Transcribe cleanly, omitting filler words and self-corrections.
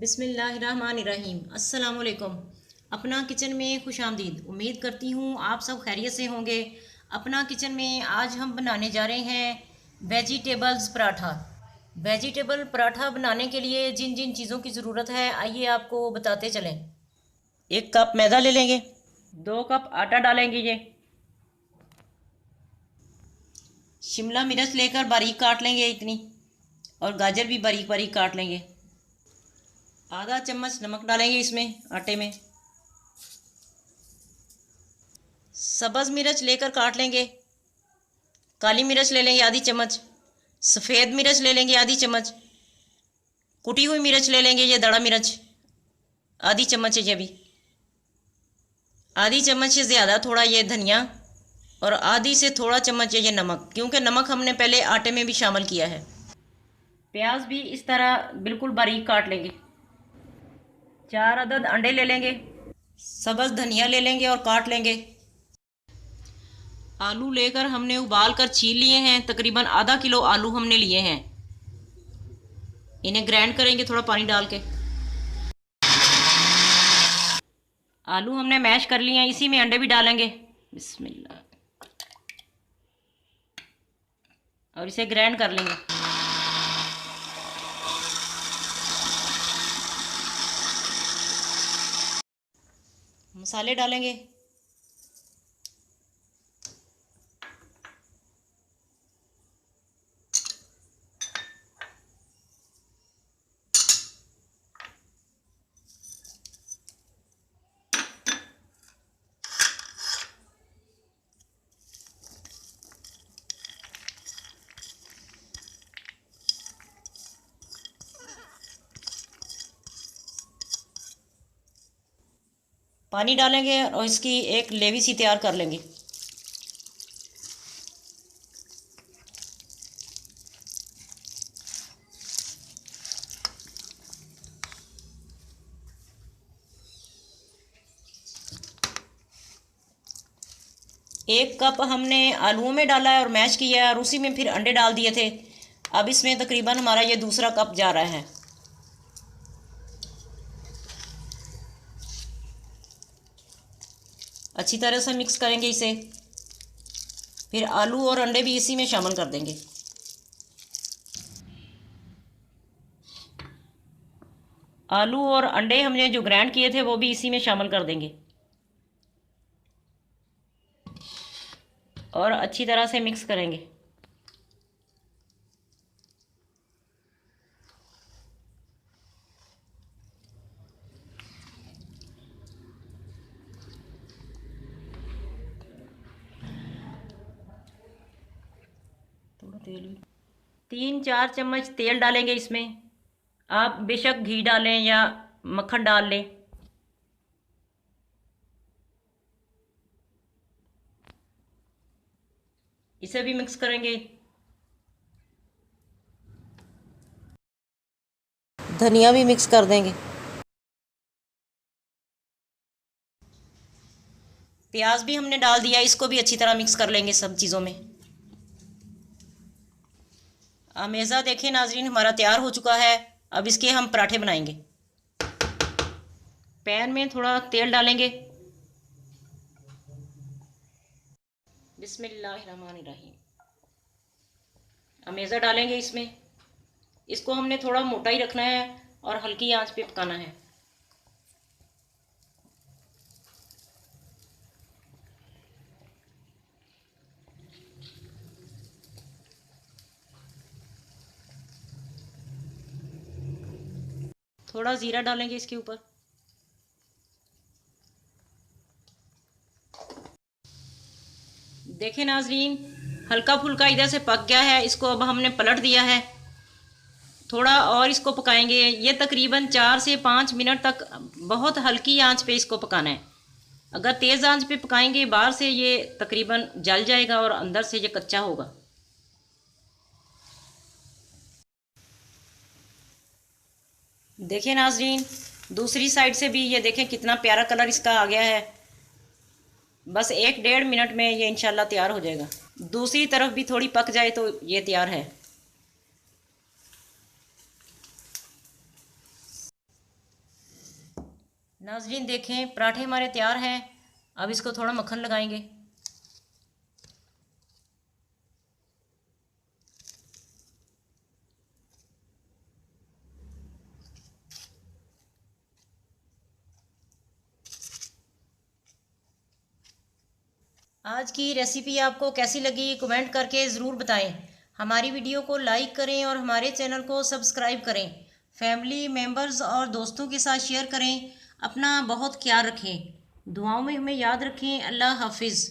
बिस्मिल्लाहिर्रहमानिर्रहीम। अस्सलामुअलैकुम। अपना किचन में खुशामदीद। उम्मीद करती हूँ आप सब खैरियत से होंगे। अपना किचन में आज हम बनाने जा रहे हैं वेजिटेबल्स पराठा। वेजिटेबल पराठा बनाने के लिए जिन जिन चीज़ों की ज़रूरत है आइए आपको बताते चलें। 1 कप मैदा ले लेंगे, 2 कप आटा डालेंगे। ये शिमला मिर्च लेकर बारीक काट लेंगे इतनी, और गाजर भी बारीक बारीक काट लेंगे। आधा चम्मच नमक डालेंगे इसमें आटे में। सब्ज़ मिर्च लेकर काट लेंगे। काली मिर्च ले लेंगे आधी चम्मच। सफ़ेद मिर्च ले लेंगे आधी चम्मच। कुटी हुई मिर्च ले लेंगे, ये दड़ा मिर्च आधी चम्मच है। ये भी आधी चम्मच से ज़्यादा थोड़ा ये धनिया, और आधी से थोड़ा चम्मच है ये नमक, क्योंकि नमक हमने पहले आटे में भी शामिल किया है। प्याज भी इस तरह बिल्कुल बारीक काट लेंगे। 4 अदद अंडे ले लेंगे। सब्ज़ धनिया ले लेंगे और काट लेंगे। आलू लेकर हमने उबाल कर छील लिए हैं। तकरीबन आधा किलो आलू हमने लिए हैं। इन्हें ग्राइंड करेंगे थोड़ा पानी डाल के। आलू हमने मैश कर लिए हैं, इसी में अंडे भी डालेंगे। बिस्मिल्लाह। और इसे ग्राइंड कर लेंगे। मसाले डालेंगे। पानी डालेंगे और इसकी एक लेवी सी तैयार कर लेंगे। एक कप हमने आलूओं में डाला है और मैश किया है, और उसी में फिर अंडे डाल दिए थे। अब इसमें तकरीबन हमारा ये दूसरा कप जा रहा है। अच्छी तरह से मिक्स करेंगे इसे। फिर आलू और अंडे भी इसी में शामिल कर देंगे। आलू और अंडे हमने जो ग्राइंड किए थे वो भी इसी में शामिल कर देंगे, और अच्छी तरह से मिक्स करेंगे। थोड़ा तेल भी 3-4 चम्मच तेल डालेंगे इसमें। आप बेशक घी डालें या मक्खन डाल लें। इसे भी मिक्स करेंगे। धनिया भी मिक्स कर देंगे। प्याज भी हमने डाल दिया, इसको भी अच्छी तरह मिक्स कर लेंगे सब चीज़ों में। अमेज़ा देखें नाजरीन, हमारा तैयार हो चुका है। अब इसके हम पराठे बनाएंगे। पैन में थोड़ा तेल डालेंगे। बिस्मिल्लाहिर्रहमानिर्रहीम। अमेज़ा डालेंगे इसमें। इसको हमने थोड़ा मोटा ही रखना है और हल्की आंच पे पकाना है। थोड़ा ज़ीरा डालेंगे इसके ऊपर। देखें नाजरीन, हल्का फुल्का इधर से पक गया है। इसको अब हमने पलट दिया है। थोड़ा और इसको पकाएंगे। ये तकरीबन 4 से 5 मिनट तक बहुत हल्की आंच पे इसको पकाना है। अगर तेज़ आंच पे पकाएंगे बाहर से ये तकरीबन जल जाएगा और अंदर से ये कच्चा होगा। देखें नाजरीन, दूसरी साइड से भी ये देखें कितना प्यारा कलर इसका आ गया है। बस 1-1.5 मिनट में ये इंशाल्लाह तैयार हो जाएगा। दूसरी तरफ भी थोड़ी पक जाए तो ये तैयार है। नाज़रीन देखें, पराठे हमारे तैयार हैं। अब इसको थोड़ा मक्खन लगाएंगे। आज की रेसिपी आपको कैसी लगी कमेंट करके ज़रूर बताएं। हमारी वीडियो को लाइक करें और हमारे चैनल को सब्सक्राइब करें। फैमिली मेम्बर्स और दोस्तों के साथ शेयर करें। अपना बहुत ख्याल रखें। दुआओं में हमें याद रखें। अल्लाह हाफिज़।